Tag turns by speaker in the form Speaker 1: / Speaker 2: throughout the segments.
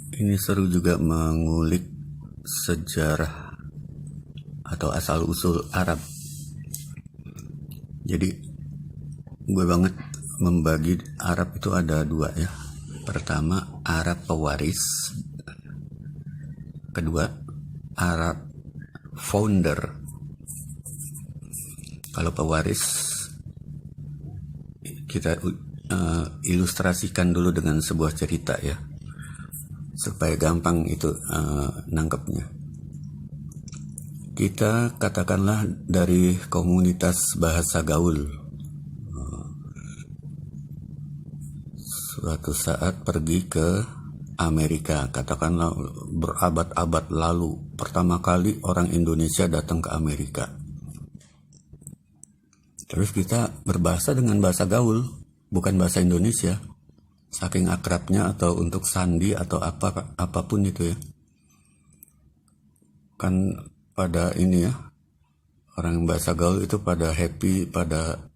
Speaker 1: Ini seru juga mengulik sejarah atau asal-usul Arab. Jadi gue banget membagi Arab itu ada dua ya. Pertama Arab pewaris, kedua Arab founder. Kalau pewaris kita ilustrasikan dulu dengan sebuah cerita ya, supaya gampang itu nangkepnya. Kita katakanlah dari komunitas bahasa gaul, suatu saat pergi ke Amerika, katakanlah berabad-abad lalu, pertama kali orang Indonesia datang ke Amerika. Terus kita berbahasa dengan bahasa gaul, bukan bahasa Indonesia. Saking akrabnya atau untuk sandi atau apapun itu ya. Kan pada ini ya, orang bahasa gaul itu pada happy, pada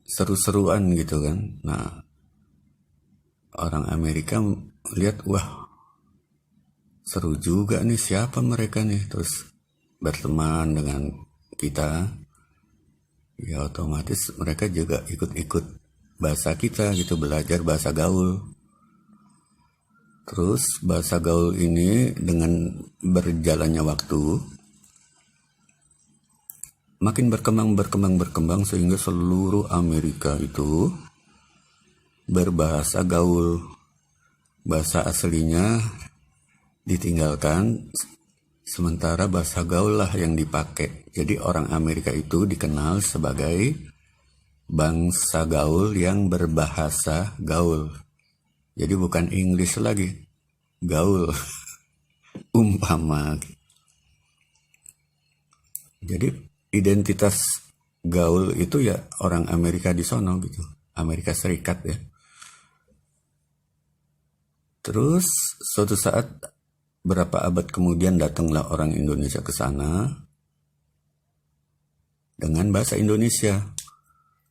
Speaker 1: seru-seruan gitu kan. Nah, orang Amerika lihat, wah seru juga nih, siapa mereka nih. Terus berteman dengan kita, ya otomatis mereka juga ikut-ikut bahasa kita gitu, belajar bahasa gaul. Terus bahasa gaul ini dengan berjalannya waktu makin berkembang sehingga seluruh Amerika itu berbahasa gaul. Bahasa aslinya ditinggalkan, sementara bahasa gaul lah yang dipakai. Jadi orang Amerika itu dikenal sebagai bangsa gaul yang berbahasa gaul. Jadi bukan English lagi, gaul. Umpama. Jadi identitas gaul itu ya orang Amerika di sono gitu, Amerika Serikat ya. Terus suatu saat berapa abad kemudian datanglah orang Indonesia ke sana dengan bahasa Indonesia.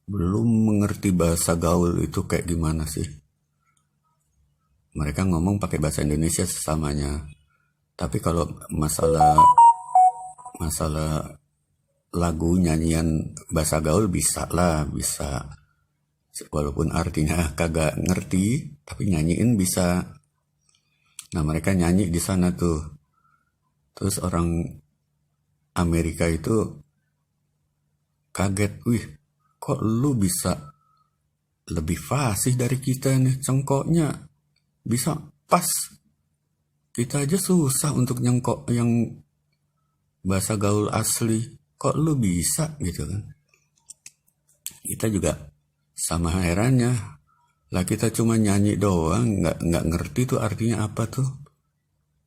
Speaker 1: Belum mengerti bahasa gaul itu kayak gimana sih. Mereka ngomong pakai bahasa Indonesia sesamanya. Tapi kalau masalah lagu nyanyian bahasa gaul bisa lah, bisa. Walaupun artinya kagak ngerti, tapi nyanyiin bisa. Nah, mereka nyanyi di sana tuh. Terus orang Amerika itu kaget, wih, kok lu bisa lebih fasih dari kita nih, cengkoknya bisa pas. Kita aja susah untuk nyengkok yang bahasa gaul asli, kok lu bisa gitu kan. Kita juga sama herannya. Lah kita cuma nyanyi doang, nggak ngerti tuh artinya apa tuh.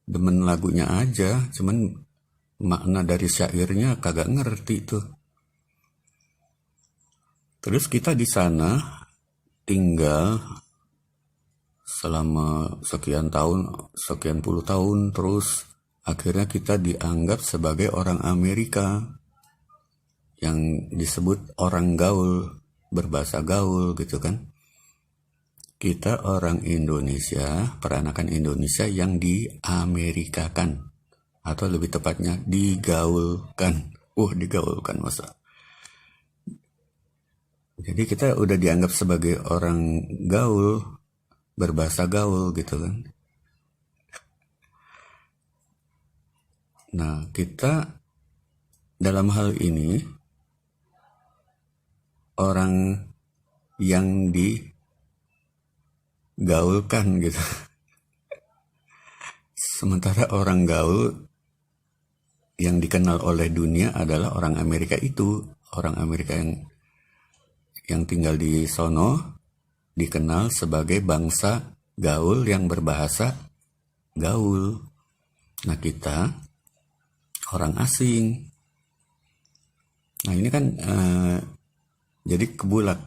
Speaker 1: Demen lagunya aja, cuman makna dari syairnya kagak ngerti tuh. Terus kita di sana tinggal selama sekian puluh tahun, terus akhirnya kita dianggap sebagai orang Amerika yang disebut orang gaul, berbahasa gaul gitu kan. Kita orang Indonesia, peranakan Indonesia yang diamerikakan, atau lebih tepatnya digaulkan. Digaulkan masa. Jadi kita udah dianggap sebagai orang gaul, berbahasa gaul gitu kan. Nah, kita dalam hal ini orang yang digaulkan gitu. Sementara orang gaul yang dikenal oleh dunia adalah orang Amerika itu. Orang Amerika yang tinggal di sono dikenal sebagai bangsa gaul yang berbahasa gaul. Nah, kita orang asing. Nah, ini kan jadi kebulak.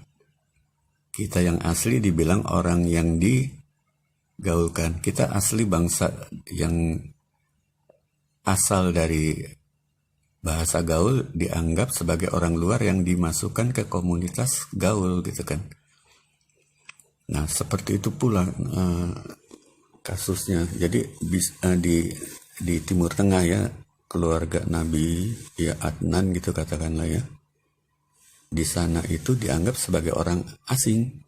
Speaker 1: Kita yang asli dibilang orang yang digaulkan. Kita asli bangsa yang asal dari bahasa gaul dianggap sebagai orang luar yang dimasukkan ke komunitas gaul gitu kan. Nah, seperti itu pula kasusnya. Jadi di Timur Tengah ya, keluarga Nabi ya Adnan gitu katakanlah ya, di sana itu dianggap sebagai orang asing,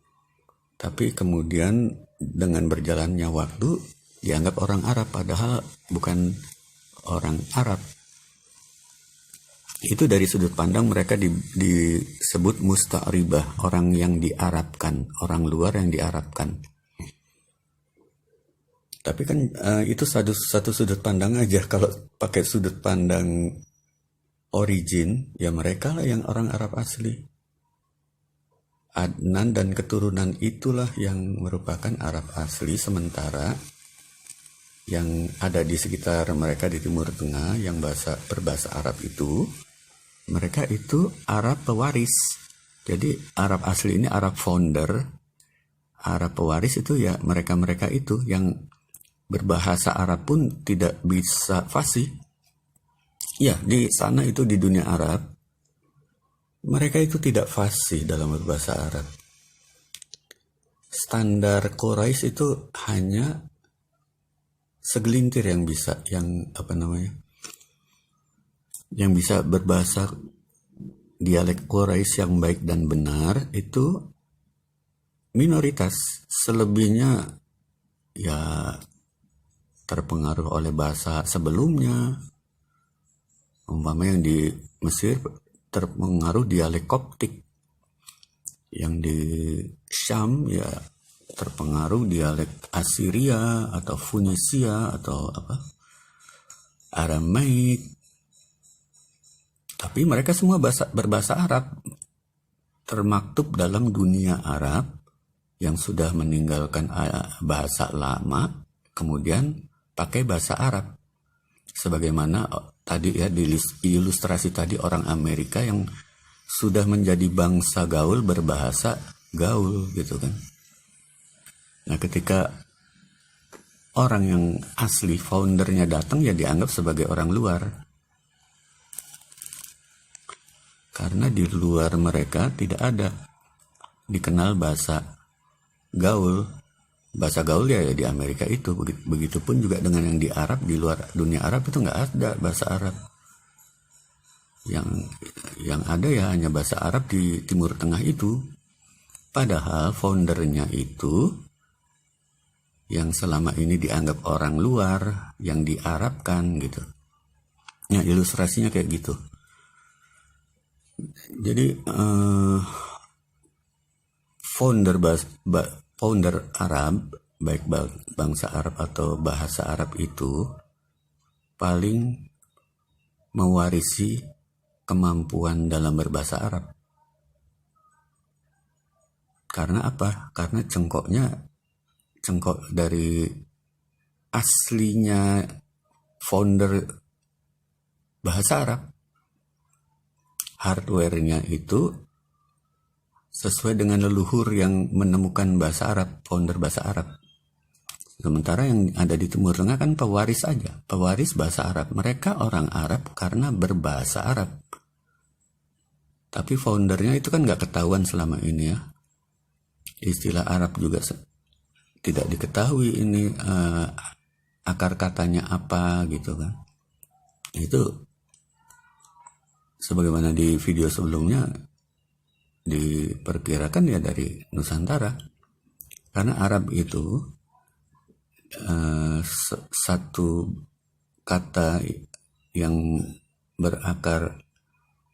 Speaker 1: tapi kemudian dengan berjalannya waktu dianggap orang Arab, padahal bukan orang Arab. Itu dari sudut pandang mereka disebut musta'ribah, orang yang diarabkan, orang luar yang diarabkan. Tapi kan itu satu sudut pandang aja. Kalau pakai sudut pandang origin, ya mereka lah yang orang Arab asli. Adnan dan keturunan itulah yang merupakan Arab asli, sementara yang ada di sekitar mereka di Timur Tengah yang berbahasa Arab itu, mereka itu Arab pewaris. Jadi Arab asli ini Arab founder, Arab pewaris itu ya mereka-mereka itu yang berbahasa Arab pun tidak bisa fasih. Ya, di sana itu di dunia Arab, mereka itu tidak fasih dalam berbahasa Arab. Standar Quraisy itu hanya segelintir yang bisa, yang bisa berbahasa dialek Quraisy yang baik dan benar, itu minoritas. Selebihnya ya terpengaruh oleh bahasa sebelumnya. Umpama yang di Mesir terpengaruh dialek Koptik, yang di Syam ya terpengaruh dialek Assyria atau Funisia atau Aramaik. Tapi mereka semua berbahasa Arab, termaktub dalam dunia Arab yang sudah meninggalkan bahasa lama, kemudian pakai bahasa Arab. Sebagaimana tadi ya di ilustrasi tadi, orang Amerika yang sudah menjadi bangsa gaul berbahasa gaul gitu kan. Nah, ketika orang yang asli foundernya datang ya dianggap sebagai orang luar. Karena di luar mereka tidak ada dikenal bahasa gaul. Bahasa gaul ya di Amerika itu. Begitupun juga dengan yang di Arab, di luar dunia Arab itu nggak ada bahasa Arab. Yang ada ya hanya bahasa Arab di Timur Tengah itu. Padahal foundernya itu yang selama ini dianggap orang luar, yang diarabkan gitu. Nah, ilustrasinya kayak gitu. Jadi founder Arab, baik bangsa Arab atau bahasa Arab itu paling mewarisi kemampuan dalam berbahasa Arab. Karena apa? Karena cengkok dari aslinya founder bahasa Arab. Hardware-nya itu sesuai dengan leluhur yang menemukan bahasa Arab, founder bahasa Arab. Sementara yang ada di Timur Tengah kan pewaris aja, pewaris bahasa Arab. Mereka orang Arab karena berbahasa Arab. Tapi foundernya itu kan nggak ketahuan selama ini ya. Istilah Arab juga tidak diketahui ini akar katanya apa gitu kan. Itu sebagaimana di video sebelumnya diperkirakan ya dari Nusantara. Karena Arab itu satu kata yang berakar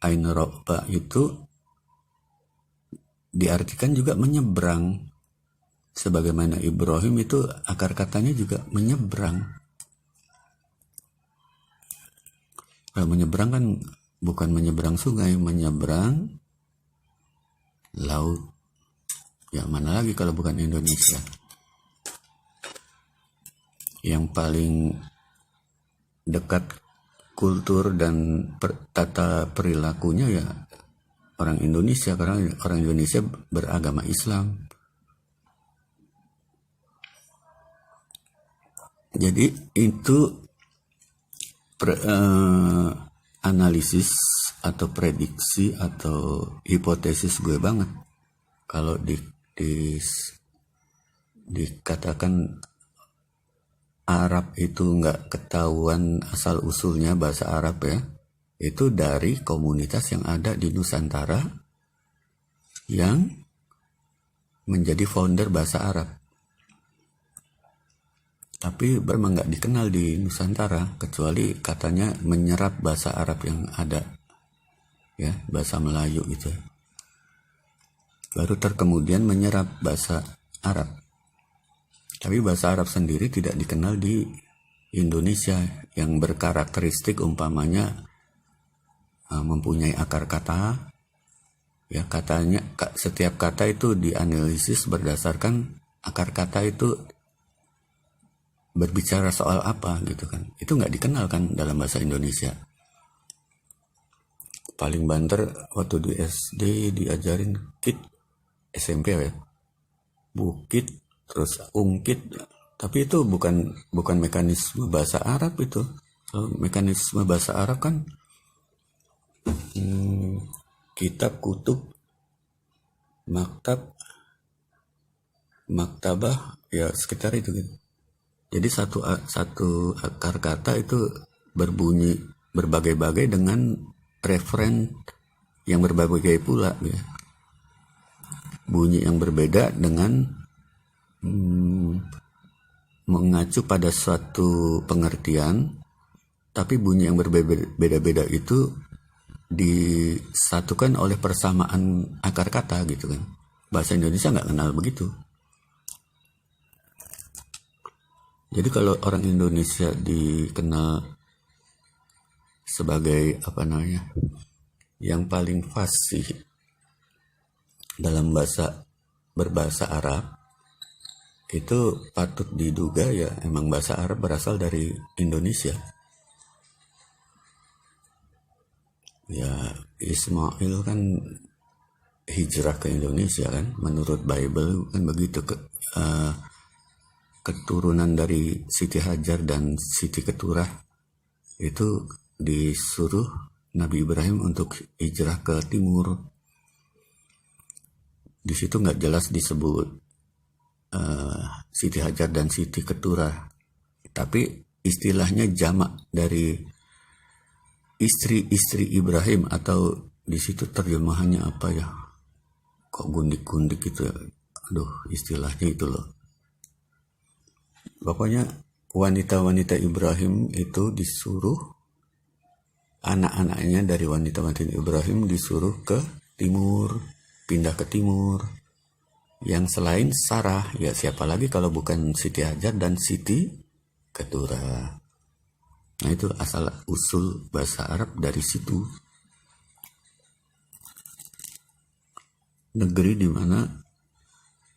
Speaker 1: Ain Roba itu diartikan juga menyeberang. Sebagaimana Ibrahim itu akar katanya juga menyeberang. Kalau menyeberang kan bukan menyeberang sungai, menyeberang laut. Ya mana lagi kalau bukan Indonesia. Yang paling dekat kultur dan tata perilakunya ya orang Indonesia, karena orang Indonesia beragama Islam. Jadi itu analisis atau prediksi atau hipotesis gue banget kalau dikatakan Arab itu nggak ketahuan asal usulnya bahasa Arab ya, itu dari komunitas yang ada di Nusantara yang menjadi founder bahasa Arab. Tapi memang nggak dikenal di Nusantara, kecuali katanya menyerap bahasa Arab yang ada, ya bahasa Melayu gitu. Baru kemudian menyerap bahasa Arab. Tapi bahasa Arab sendiri tidak dikenal di Indonesia yang berkarakteristik umpamanya mempunyai akar kata. Ya katanya setiap kata itu dianalisis berdasarkan akar kata itu berbicara soal apa gitu kan. Itu nggak dikenal kan dalam bahasa Indonesia. Paling banter waktu di SD diajarin kit, SMP ya, bukit, terus ungkit, tapi itu bukan mekanisme bahasa Arab itu. Mekanisme bahasa Arab kan kitab, kutub, maktab, maktabah, ya sekitar itu gitu. Jadi satu akar kata itu berbunyi berbagai-bagai dengan referen yang berbagai pula ya. Bunyi yang berbeda dengan mengacu pada suatu pengertian, tapi bunyi yang berbeda-beda itu disatukan oleh persamaan akar kata gitu kan. Bahasa Indonesia nggak kenal begitu. Jadi kalau orang Indonesia dikenal sebagai yang paling fasih dalam berbahasa Arab, itu patut diduga ya emang bahasa Arab berasal dari Indonesia. Ya Ismail kan hijrah ke Indonesia kan, menurut Bible kan begitu. Keturunan dari Siti Hajar dan Siti Keturah itu disuruh Nabi Ibrahim untuk hijrah ke timur. Di situ nggak jelas disebut Siti Hajar dan Siti Keturah, tapi istilahnya jamak dari istri-istri Ibrahim, atau di situ terjemahannya apa ya? Kok gundik-gundik gitu ya? Aduh, istilahnya itu loh. Pokoknya wanita-wanita Ibrahim itu disuruh, anak-anaknya dari wanita-wanita Ibrahim disuruh ke timur, pindah ke timur. Yang selain Sarah, ya siapa lagi kalau bukan Siti Hajar dan Siti Keturah. Nah itu asal usul bahasa Arab dari situ. Negeri di mana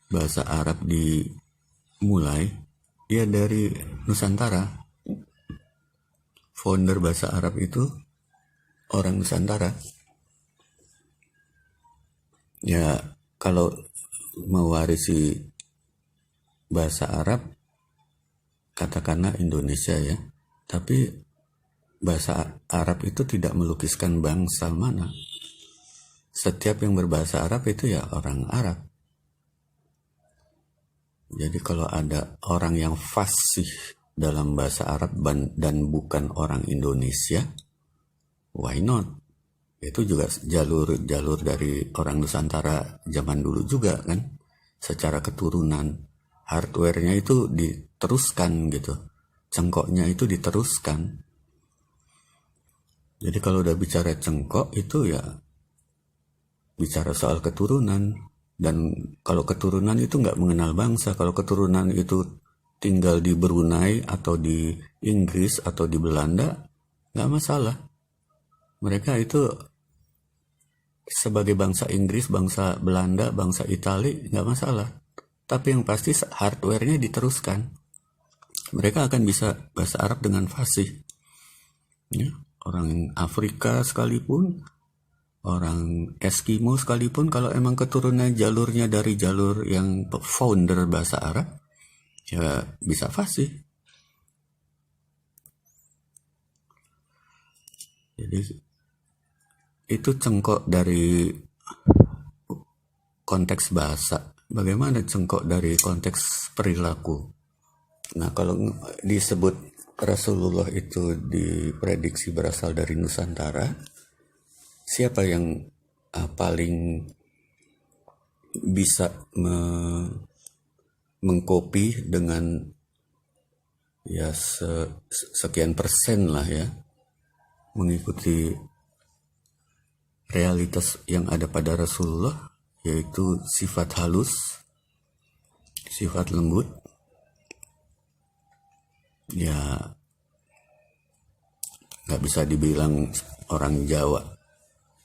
Speaker 1: bahasa Arab dimulai ya dari Nusantara. Founder bahasa Arab itu orang Nusantara. Ya kalau mewarisi bahasa Arab katakanlah Indonesia ya, tapi bahasa Arab itu tidak melukiskan bangsa mana. Setiap yang berbahasa Arab itu ya orang Arab. Jadi kalau ada orang yang fasih dalam bahasa Arab dan bukan orang Indonesia, why not? Itu juga jalur dari orang Nusantara zaman dulu juga kan, secara keturunan. Hardware-nya itu diteruskan gitu, cengkoknya itu diteruskan. Jadi kalau udah bicara cengkok itu ya bicara soal keturunan. Dan kalau keturunan itu nggak mengenal bangsa. Kalau keturunan itu tinggal di Brunei atau di Inggris atau di Belanda, nggak masalah. Mereka itu sebagai bangsa Inggris, bangsa Belanda, bangsa Itali, nggak masalah. Tapi yang pasti hardware-nya diteruskan. Mereka akan bisa bahasa Arab dengan fasih. Ya, orang Afrika sekalipun, orang Eskimo sekalipun, kalau emang keturunan jalurnya dari jalur yang founder bahasa Arab, ya bisa fasih. Jadi itu cengkok dari konteks bahasa. Bagaimana cengkok dari konteks perilaku? Nah, kalau disebut Rasulullah itu diprediksi berasal dari Nusantara, siapa yang paling bisa mengcopy dengan ya sekian persen lah ya, mengikuti realitas yang ada pada Rasulullah, yaitu sifat halus, sifat lembut. Ya nggak bisa dibilang orang Jawa,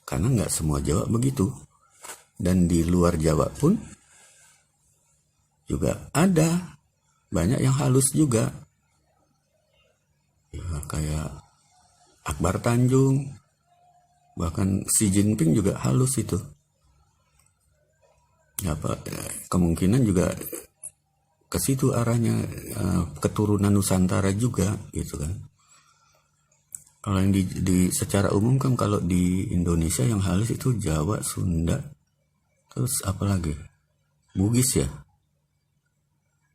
Speaker 1: karena nggak semua Jawa begitu. Dan di luar Jawa pun juga ada banyak yang halus juga. Ya, kayak Akbar Tanjung, bahkan Xi Jinping juga halus itu. Ya, kemungkinan juga ke situ arahnya, keturunan Nusantara juga gitu kan. Kalau yang di secara umum kan, kalau di Indonesia yang halus itu Jawa, Sunda, terus apa lagi? Bugis ya.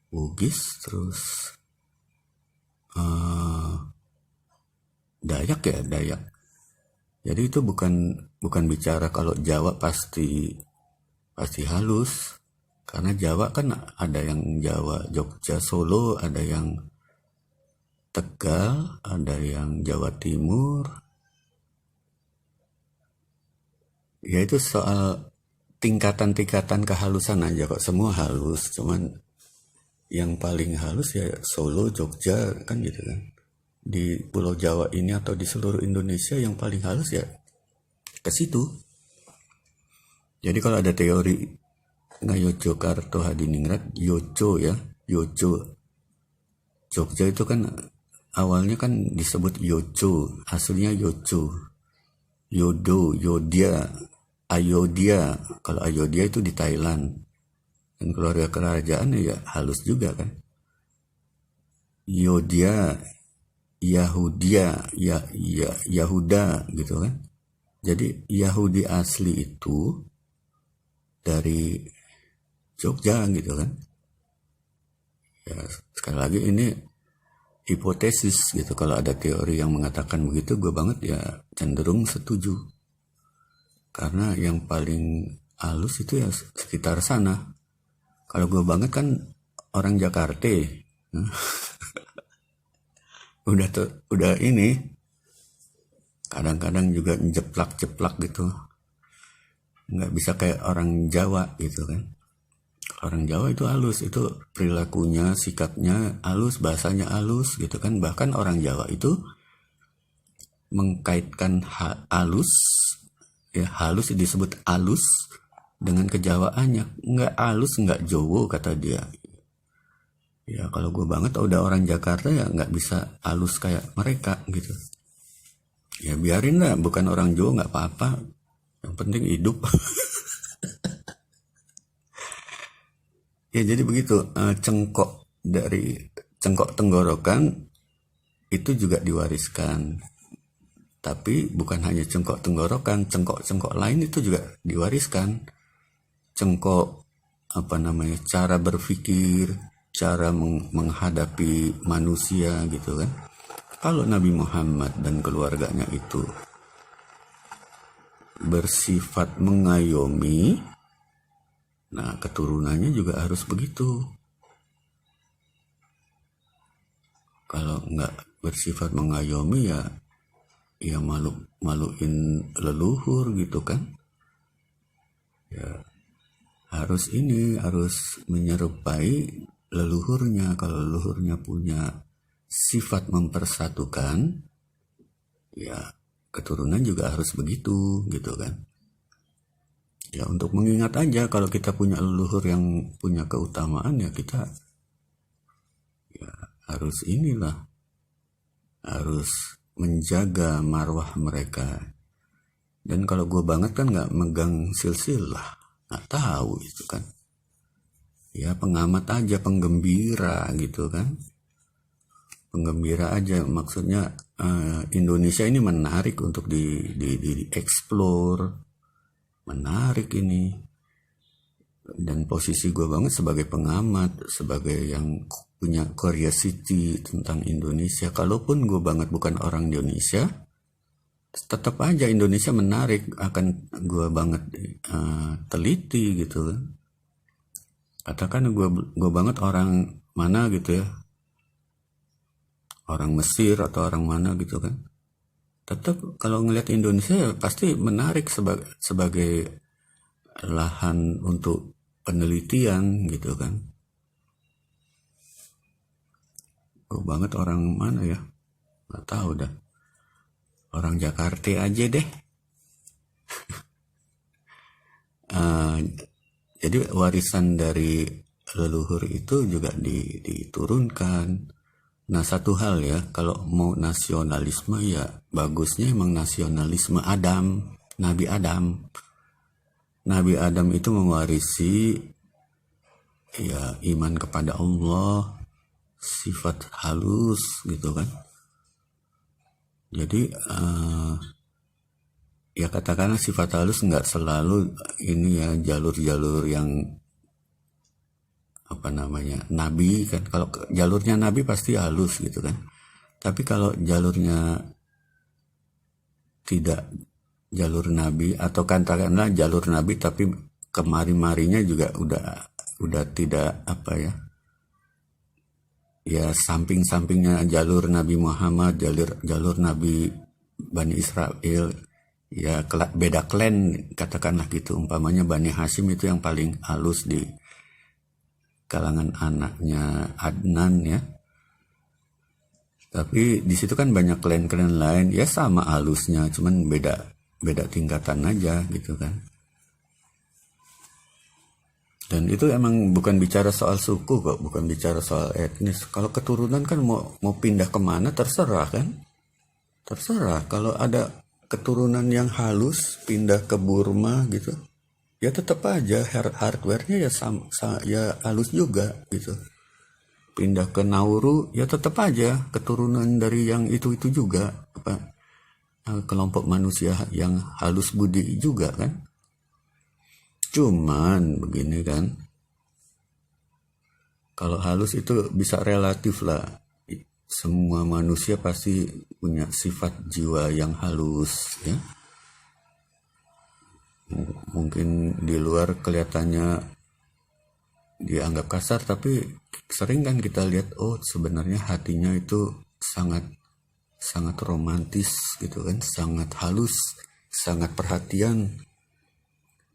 Speaker 1: Bugis, terus Dayak ya, Dayak. Jadi itu bukan bicara kalau Jawa pasti halus, karena Jawa kan ada yang Jawa Jogja Solo, ada yang Tegal, ada yang Jawa Timur. Ya itu soal tingkatan-tingkatan kehalusan aja kok, semua halus, cuman yang paling halus ya Solo, Jogja kan gitu kan. Di Pulau Jawa ini atau di seluruh Indonesia yang paling halus ya ke situ. Jadi kalau ada teori Ngayojo Karto Hadiningrat, Yojo ya, Yojo. Jogja itu kan awalnya kan disebut Yojo, aslinya Yojo. Yodo, Yodia, Ayodhya. Kalau Ayodhya itu di Thailand. Dan keluarga kerajaan ya halus juga kan. Yodhya, Yahudia, Yahuda gitu kan. Jadi Yahudi asli itu dari Jogja gitu kan. Ya, sekali lagi ini hipotesis gitu. Kalau ada teori yang mengatakan begitu, gue banget ya cenderung setuju. Karena yang paling halus itu ya sekitar sana. Kalau gue banget kan orang Jakarta. udah ini kadang-kadang juga jeplak-jeplak gitu, nggak bisa kayak orang Jawa gitu kan. Orang Jawa itu halus, itu perilakunya, sikapnya halus, bahasanya halus gitu kan. Bahkan orang Jawa itu mengkaitkan halus, ya halus disebut halus dengan kejawaannya. Nggak halus, nggak Jowo kata dia. Ya kalau gue banget udah orang Jakarta ya nggak bisa halus kayak mereka gitu. Ya biarin lah, bukan orang Jawa nggak apa-apa. Yang penting hidup. Ya jadi begitu, cengkok tenggorokan itu juga diwariskan. Tapi bukan hanya cengkok tenggorokan, cengkok lain itu juga diwariskan. Cengkok cara berpikir, cara menghadapi manusia gitu kan. Kalau Nabi Muhammad dan keluarganya itu bersifat mengayomi, nah keturunannya juga harus begitu. Kalau nggak bersifat mengayomi ya maluin leluhur gitu kan. Ya harus menyerupai leluhurnya. Kalau leluhurnya punya sifat mempersatukan, ya keturunan juga harus begitu gitu kan. Ya untuk mengingat aja, kalau kita punya leluhur yang punya keutamaan ya kita ya harus harus menjaga marwah mereka. Dan kalau gue banget kan nggak megang silsilah, nggak tahu itu kan. Ya pengamat aja, penggembira gitu kan. Penggembira aja, maksudnya Indonesia ini menarik untuk di explore, menarik ini. Dan posisi gue banget sebagai pengamat, sebagai yang punya curiosity tentang Indonesia. Kalaupun gue banget bukan orang Indonesia, tetap aja Indonesia menarik, akan gue banget teliti gitu kan. Katakan gue banget orang mana gitu ya, orang Mesir atau orang mana gitu kan, tetap kalau ngelihat Indonesia ya pasti menarik sebagai lahan untuk penelitian gitu kan. Gue banget orang mana ya, nggak tahu dah, orang Jakarta aja deh. Jadi warisan dari leluhur itu juga diturunkan. Nah, satu hal ya, kalau mau nasionalisme ya bagusnya emang nasionalisme Adam, Nabi Adam. Nabi Adam itu mewarisi ya iman kepada Allah, sifat halus gitu kan. Jadi ya katakanlah sifat halus nggak selalu ini ya jalur-jalur yang apa namanya nabi kan. Kalau jalurnya nabi pasti halus gitu kan, tapi kalau jalurnya tidak jalur nabi atau katakanlah jalur nabi tapi kemari-marinya juga udah tidak apa ya samping-sampingnya jalur Nabi Muhammad, jalur Nabi Bani Israel, ya beda klan katakanlah gitu. Umpamanya Bani Hashim itu yang paling halus di kalangan anaknya Adnan ya. Tapi di situ kan banyak klan-klan lain ya sama halusnya, cuman beda tingkatan aja gitu kan. Dan itu emang bukan bicara soal suku kok, bukan bicara soal etnis. Kalau keturunan kan mau pindah kemana terserah kan, terserah. Kalau ada keturunan yang halus pindah ke Burma gitu, ya tetap aja hardware-nya ya halus juga gitu. Pindah ke Nauru ya tetap aja keturunan dari yang itu juga kelompok manusia yang halus budi juga kan. Cuman begini kan, kalau halus itu bisa relatif lah. Semua manusia pasti punya sifat jiwa yang halus ya. Mungkin di luar kelihatannya dianggap kasar, tapi sering kan kita lihat sebenarnya hatinya itu sangat romantis gitu kan, sangat halus, sangat perhatian.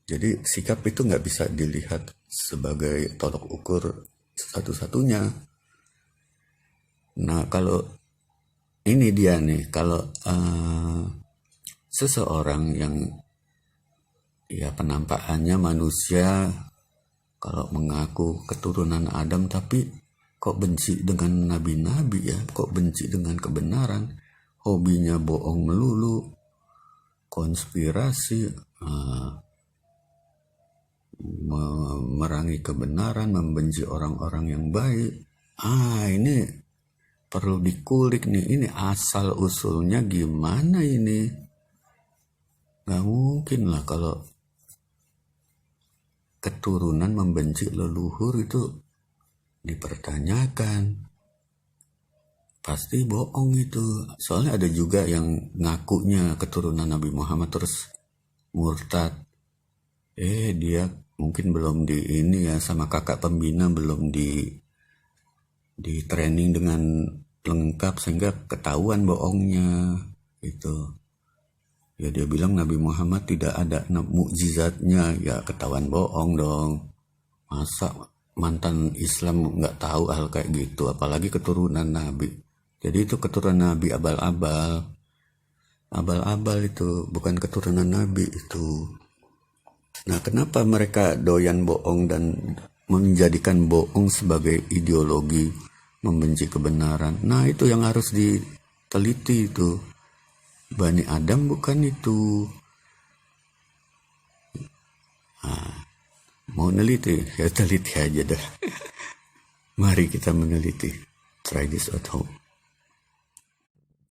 Speaker 1: Jadi sikap itu nggak bisa dilihat sebagai tolok ukur satu-satunya. Nah kalau ini dia nih, kalau seseorang yang ya penampakannya manusia, kalau mengaku keturunan Adam tapi kok benci dengan nabi-nabi ya, kok benci dengan kebenaran, hobinya bohong melulu, konspirasi, memerangi kebenaran, membenci orang-orang yang baik. Ini perlu dikulik nih, ini asal usulnya gimana ini? Gak mungkin lah kalau keturunan membenci leluhur itu dipertanyakan. Pasti bohong itu. Soalnya ada juga yang ngakunya keturunan Nabi Muhammad terus murtad. Dia mungkin belum di ini ya, sama kakak pembina belum di training dengan lengkap sehingga ketahuan bohongnya itu. Ya dia bilang Nabi Muhammad tidak ada mukjizatnya, ya ketahuan bohong dong. Masa mantan Islam nggak tahu hal kayak gitu, apalagi keturunan Nabi. Jadi itu keturunan Nabi abal-abal itu, bukan keturunan Nabi itu. Nah, kenapa mereka doyan bohong dan menjadikan bohong sebagai ideologi membenci kebenaran? Nah, itu yang harus diteliti itu. Bani Adam bukan itu. Mau neliti, ya teliti aja dah. Mari kita meneliti. Try this at home.